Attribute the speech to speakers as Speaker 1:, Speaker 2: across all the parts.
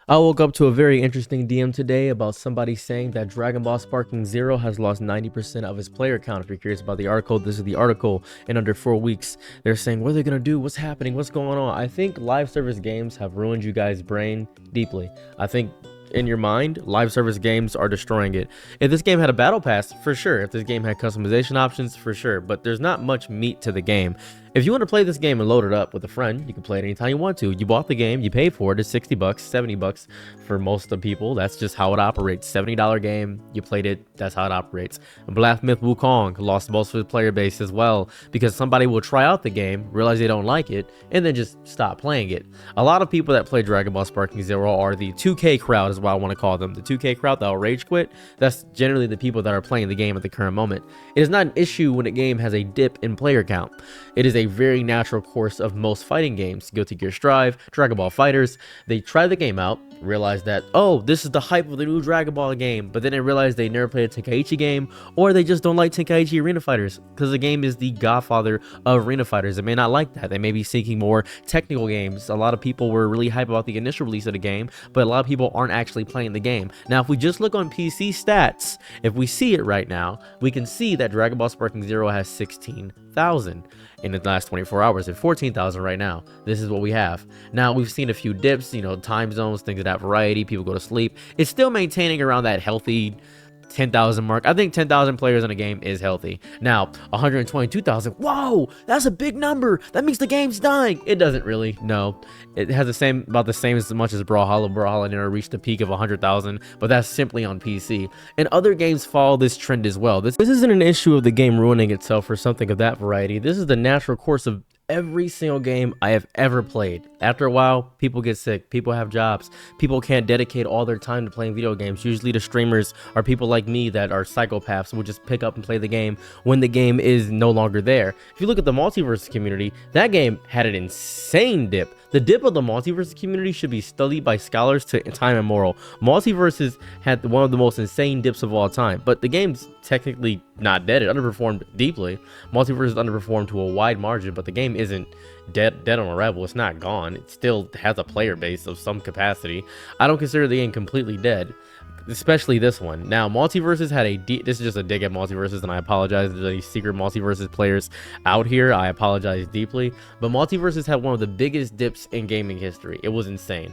Speaker 1: I woke up to a very interesting DM today about somebody saying that Dragon Ball Sparking Zero has lost 90% of its player count. If you're curious about the article, this is the article. In under 4 weeks, they're saying, what are they going to do? What's happening? What's going on? I think live service games have ruined you guys' brain deeply. I think in your mind, live service games are destroying it. If this game had a battle pass, for sure. If this game had customization options, for sure. But there's not much meat to the game. If you want to play this game and load it up with a friend, you can play it anytime you want to. You bought the game, you paid for it. It's 60 bucks, 70 bucks for most of the people. That's just how it operates. $70 game, you played it, that's how it operates. Black Myth Wukong lost most of his player base as well because somebody will try out the game, realize they don't like it, and then just stop playing it. A lot of people that play Dragon Ball Sparking Zero are the 2K crowd, is what I want to call them. The 2K crowd that'll rage quit. That's generally the people that are playing the game at the current moment. It is not an issue when a game has a dip in player count. It is a very natural course of most fighting games. Guilty Gear Strive, Dragon Ball FighterZ, they try the game out, realize that, oh, this is the hype of the new Dragon Ball game, but then they realize they never played a Tenkaichi game, or they just don't like Tenkaichi Arena Fighters, because the game is the godfather of Arena Fighters. They may not like that. They may be seeking more technical games. A lot of people were really hype about the initial release of the game, but a lot of people aren't actually playing the game. Now, if we just look on PC stats, if we see it right now, we can see that Dragon Ball Sparking Zero has 16,000 in the last 24 hours and 14,000 right now. This is what we have. Now, we've seen a few dips, time zones, things of that variety. People go to sleep. It's still maintaining around that healthy 10,000 mark. I think 10,000 players in a game is healthy. Now, 122,000. Whoa, that's a big number. That means the game's dying. It doesn't really. No, it has about the same as much as Brawlhalla. Brawlhalla never reached a peak of 100,000, but that's simply on PC. And other games follow this trend as well. This isn't an issue of the game ruining itself or something of that variety. This is the natural course of every single game I have ever played. After a while, people get sick, people have jobs, people can't dedicate all their time to playing video games. Usually the streamers are people like me that are psychopaths who will just pick up and play the game when the game is no longer there. If you look at the Multiverse community, that game had an insane dip. The dip of the Multiverse community should be studied by scholars to time immemorial. Multiverses had one of the most insane dips of all time, but the game's technically not dead. It underperformed deeply. Multiverse underperformed to a wide margin, but the game isn't dead on arrival. It's not gone. It still has a player base of some capacity. I don't consider the game completely dead, especially this one. Now, Multiverses had this is just a dig at Multiverses, and I apologize if there's any secret Multiverses players out here. I apologize deeply, but Multiverses had one of the biggest dips in gaming history. It was insane.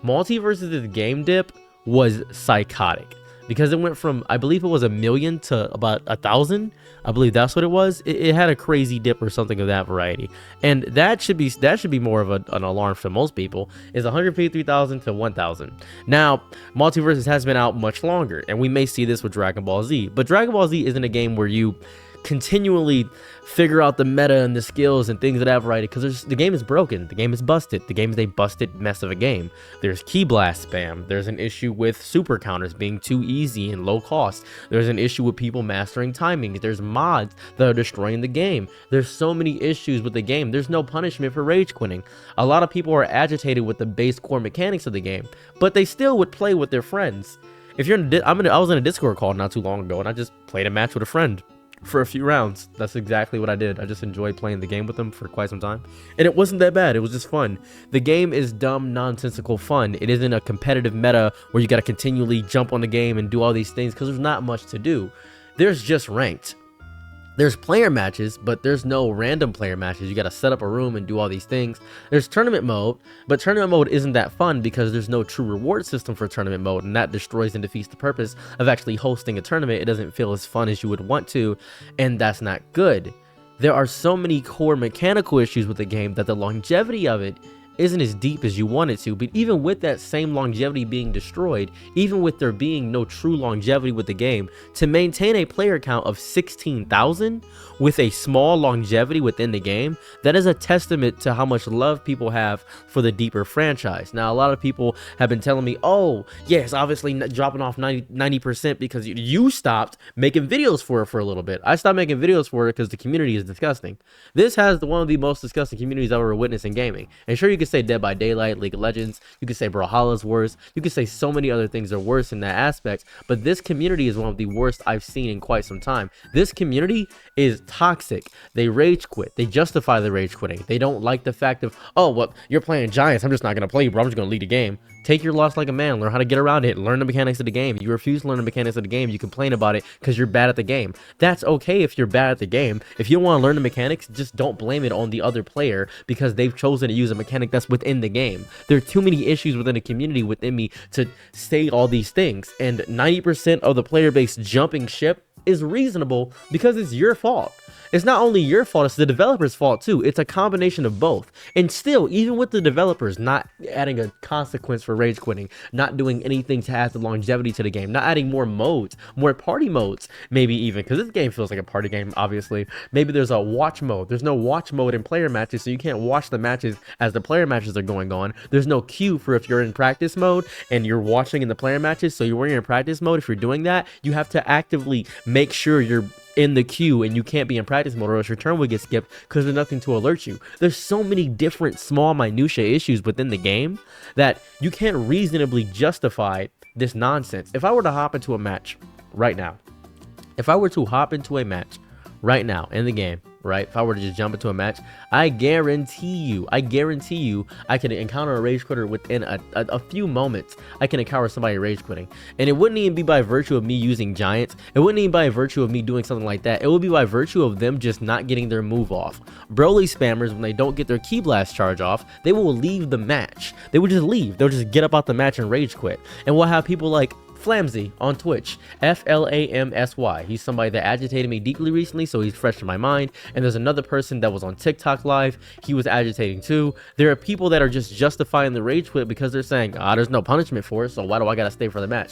Speaker 1: Multiverses' game dip was psychotic because it went from, I believe it was 1 million to about 1,000. I believe that's what it was. It had a crazy dip or something of that variety, and that should be more of an alarm for most people. Is 153,000 to 1,000. Now, Multiverses has been out much longer, and we may see this with Dragon Ball Z. But Dragon Ball Z isn't a game where you continually figure out the meta and the skills and things of that variety, because the game is broken, the game is busted, the game is a busted mess of a game. There's key blast spam, there's an issue with super counters being too easy and low cost, there's an issue with people mastering timing, there's mods that are destroying the game, there's so many issues with the game, there's no punishment for rage quitting. A lot of people are agitated with the base core mechanics of the game, but they still would play with their friends. If you're I was in a Discord call not too long ago, and I just played a match with a friend for a few rounds. That's exactly what I did. I just enjoyed playing the game with them for quite some time, and it wasn't that bad. It was just fun. The game is dumb, nonsensical fun. It isn't a competitive meta where you got to continually jump on the game and do all these things, because there's not much to do. There's just ranked. There's player matches, but there's no random player matches. You got to set up a room and do all these things. There's tournament mode, but tournament mode isn't that fun because there's no true reward system for tournament mode, and that destroys and defeats the purpose of actually hosting a tournament. It doesn't feel as fun as you would want to, and that's not good. There are so many core mechanical issues with the game that the longevity of it isn't as deep as you want it to. But even with that same longevity being destroyed, even with there being no true longevity with the game, to maintain a player count of 16,000 with a small longevity within the game, that is a testament to how much love people have for the deeper franchise. Now, a lot of people have been telling me, oh yes, obviously dropping off 90% because you stopped making videos for it for a little bit. I stopped making videos for it because the community is disgusting. This has one of the most disgusting communities I've ever witnessed in gaming. And sure, you could say Dead by Daylight, League of Legends, you could say Brawlhalla's worse, you could say so many other things are worse in that aspect, but this community is one of the worst I've seen in quite some time. This community is toxic. They rage quit. They justify the rage quitting. They don't like the fact of, oh, well, you're playing Giants, I'm just not going to play you, bro. I'm just going to leave the game. Take your loss like a man. Learn how to get around it. Learn the mechanics of the game. You refuse to learn the mechanics of the game. You complain about it because you're bad at the game. That's okay if you're bad at the game. If you don't want to learn the mechanics, just don't blame it on the other player because they've chosen to use a mechanic that's within the game. There are too many issues within the community within me to say all these things. And 90% of the player base jumping ship is reasonable because it's your fault. It's not only your fault, it's the developer's fault too. It's a combination of both. And still, even with the developers not adding a consequence for rage quitting, not doing anything to add the longevity to the game, not adding more modes, more party modes, maybe even, because this game feels like a party game, obviously. Maybe there's a watch mode. There's no watch mode in player matches, so you can't watch the matches as the player matches are going on. There's no queue for if you're in practice mode and you're watching in the player matches, so you're in practice mode. If you're doing that, you have to actively make sure you're in the queue and you can't be in practice mode or else your turn will get skipped because there's nothing to alert you. There's so many different small minutia issues within the game that you can't reasonably justify this nonsense. If I were to hop into a match right now, if I were to hop into a match right now in the game, right? If I were to just jump into a match, I guarantee you, I can encounter a rage quitter within a few moments. I can encounter somebody rage quitting. And it wouldn't even be by virtue of me using giants. It wouldn't even be by virtue of me doing something like that. It would be by virtue of them just not getting their move off. Broly spammers, when they don't get their Ki Blast charge off, they will leave the match. They would just leave. They'll just get up out the match and rage quit. And we'll have people like Flamsy on Twitch, Flamsy. He's somebody that agitated me deeply recently, so he's fresh in my mind. And there's another person that was on TikTok live. He was agitating too. There are people that are just justifying the rage quit because they're saying, there's no punishment for it, so why do I gotta stay for the match?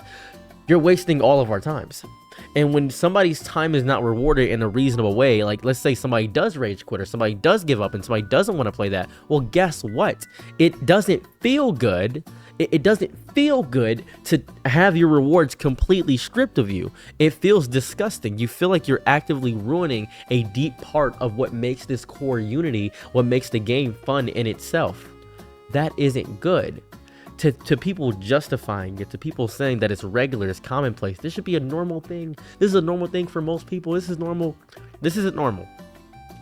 Speaker 1: You're wasting all of our times. And when somebody's time is not rewarded in a reasonable way, like let's say somebody does rage quit or somebody does give up and somebody doesn't want to play that, well, guess what? It doesn't feel good. It doesn't feel good to have your rewards completely stripped of you. It feels disgusting. You feel like you're actively ruining a deep part of what makes this core unity, what makes the game fun in itself. That isn't good. To people justifying it, to people saying that it's regular, it's commonplace, this should be a normal thing. This is a normal thing for most people. This is normal. This isn't normal.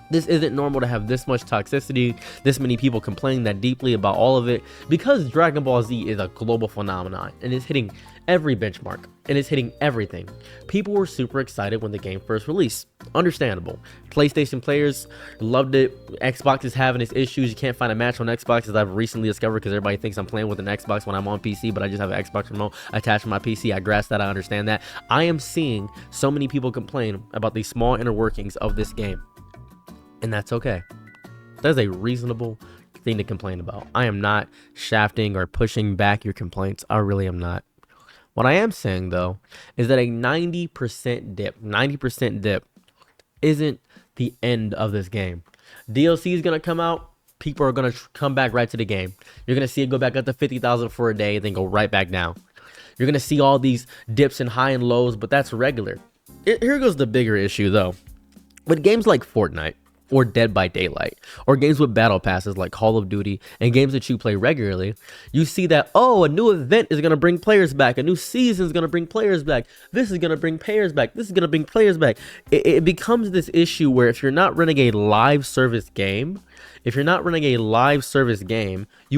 Speaker 1: This isn't normal to have this much toxicity, this many people complaining that deeply about all of it, because Dragon Ball Z is a global phenomenon and it's hitting every benchmark and it's hitting everything. People were super excited when the game first released. Understandable. PlayStation players loved it. Xbox is having its issues. You can't find a match on Xbox, as I've recently discovered, because everybody thinks I'm playing with an Xbox when I'm on PC, but I just have an Xbox remote attached to my PC. I grasp that. I understand that. I am seeing so many people complain about the small inner workings of this game. And that's okay. That's a reasonable thing to complain about. I am not shafting or pushing back your complaints. I really am not. What I am saying, though, is that a 90% dip isn't the end of this game. DLC is going to come out. People are going to come back right to the game. You're going to see it go back up to 50,000 for a day, then go right back down. You're going to see all these dips and high and lows, but that's regular. Here goes the bigger issue, though. With games like Fortnite, or Dead by Daylight, or games with battle passes like Call of Duty, and games that you play regularly, you see that, a new event is going to bring players back, a new season is going to bring players back, this is going to bring players back, this is going to bring players back. It becomes this issue where if you're not running a live service game, you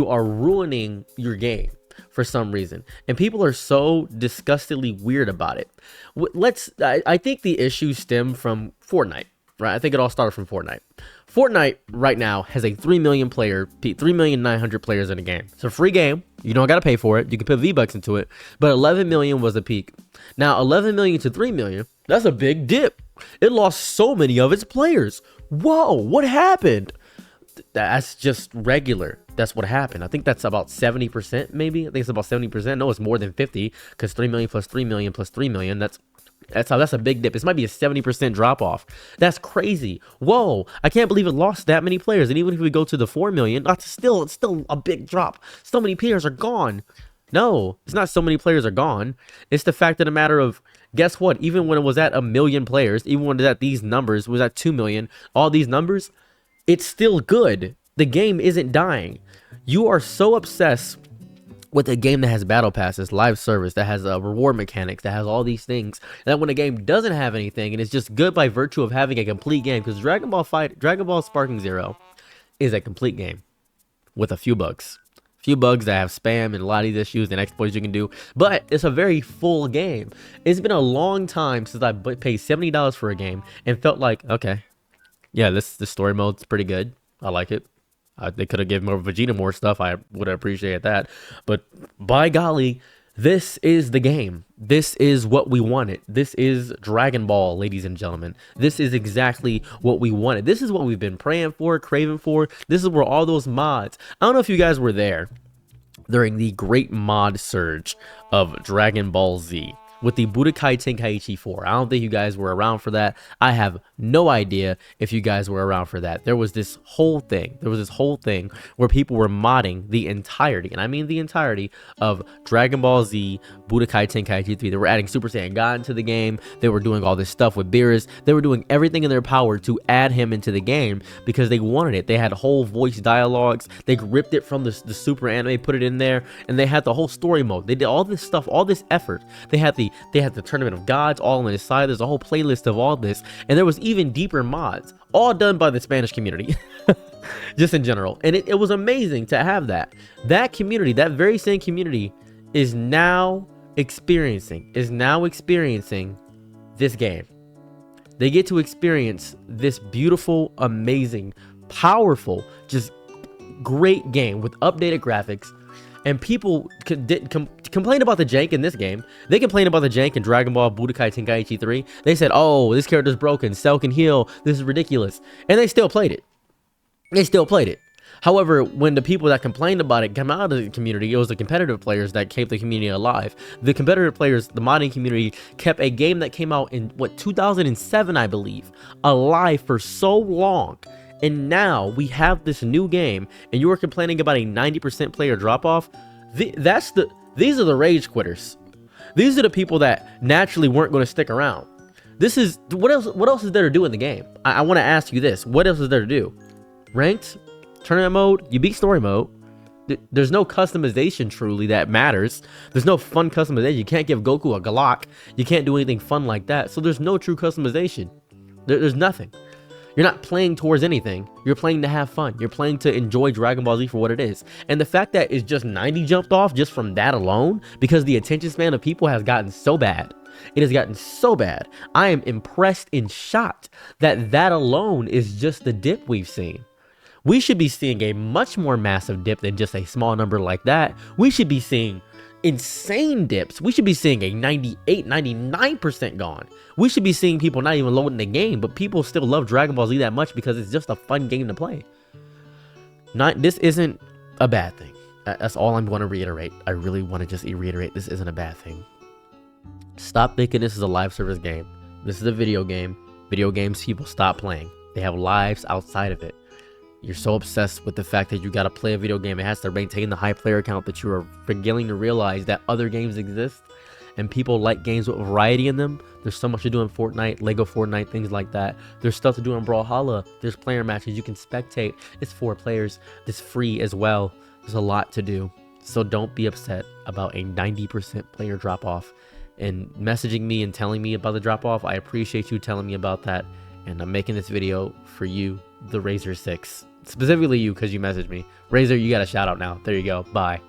Speaker 1: are ruining your game for some reason, and people are so disgustingly weird about it. I think the issues stem from Fortnite. Right, I think it all started from Fortnite. Fortnite right now has a 3,900,000 players in the game. It's a free game. You don't got to pay for it. You can put V-Bucks into it. But 11 million was the peak. Now, 11 million to 3 million, that's a big dip. It lost so many of its players. Whoa, what happened? That's just regular. That's what happened. I think that's about 70% maybe. I think it's about 70%. No, it's more than 50 because 3 million plus 3 million plus 3 million. That's a big dip. This might be a 70% drop off. That's crazy. Whoa, I can't believe it lost that many players. And even if we go to the 4 million, it's still a big drop. So many players are gone. No, it's not so many players are gone. It's the fact of the matter of, guess what? Even when it was at 1 million players, even when it was at these numbers, was at 2 million, all these numbers, it's still good. The game isn't dying. You are so obsessed with a game that has battle passes, live service, that has reward mechanics, that has all these things, that when a game doesn't have anything and it's just good by virtue of having a complete game, because Dragon Ball Sparking Zero is a complete game with a few bugs. Few bugs that have spam and a lot of these issues and exploits you can do, but it's a very full game. It's been a long time since I paid $70 for a game and felt like, okay, yeah, this story mode's pretty good. I like it. They could have given more Vegeta more stuff. I would have appreciated that. But by golly, this is the game. This is what we wanted. This is Dragon Ball, ladies and gentlemen. This is exactly what we wanted. This is what we've been praying for, craving for. This is where all those mods. I don't know if you guys were there during the great mod surge of Dragon Ball Z with the Budokai Tenkaichi 4. I don't think you guys were around for that. I have no idea if you guys were around for that. There was this whole thing. Where people were modding the entirety, and I mean the entirety, of Dragon Ball Z Budokai Tenkaichi 3. They were adding Super Saiyan God into the game. They were doing all this stuff with Beerus. They were doing everything in their power to add him into the game because they wanted it. They had whole voice dialogues. They ripped it from the Super Anime, put it in there, and they had the whole story mode. They did all this stuff, all this effort. They had the Tournament of Gods all on the side. There's a whole playlist of all this, and there was even deeper mods, all done by the Spanish community, just in general. And it was amazing to have that. That community, that very same community, is now experiencing this game. They get to experience this beautiful, amazing, powerful, just great game with updated graphics. And people complain about the jank in this game. They complain about the jank in Dragon Ball Budokai Tenkaichi 3. They said, oh, this character's broken. Cell can heal. This is ridiculous. And they still played it. However, when the people that complained about it come out of the community, it was the competitive players that kept the community alive. The competitive players, the modding community, kept a game that came out in, 2007, I believe, alive for so long. And now we have this new game, and you are complaining about a 90% player drop-off. These are the rage quitters. These are the people that naturally weren't going to stick around. This is what else is there to do in the game? I want to ask you this: what else is there to do? Ranked, tournament mode, you beat story mode. There's no customization truly that matters. There's no fun customization. You can't give Goku a Galak. You can't do anything fun like that. So there's no true customization. There's nothing. You're not playing towards anything. You're playing to have fun. You're playing to enjoy Dragon Ball Z for what it is. And the fact that it's just 90 jumped off just from that alone, because the attention span of people has gotten so bad. It has gotten so bad. I am impressed and shocked that alone is just the dip we've seen. We should be seeing a much more massive dip than just a small number like that. We should be seeing insane dips. We should be seeing a 98, 99% gone. We should be seeing people not even loading the game, but people still love Dragon Ball Z that much because it's just a fun game to play. This isn't a bad thing. That's all I'm going to reiterate. I really want to just reiterate, this isn't a bad thing. Stop thinking this is a live service game. This is a video game. Video games people stop playing. They have lives outside of it. You're so obsessed with the fact that you got to play a video game. It has to maintain the high player count that you are beginning to realize that other games exist. And people like games with variety in them. There's so much to do in Fortnite, Lego Fortnite, things like that. There's stuff to do in Brawlhalla. There's player matches. You can spectate. It's 4 players. It's free as well. There's a lot to do. So don't be upset about a 90% player drop off. And messaging me and telling me about the drop off, I appreciate you telling me about that. And I'm making this video for you, the Razor 6. Specifically you, because you messaged me. Razor, you got a shout out now. There you go. Bye.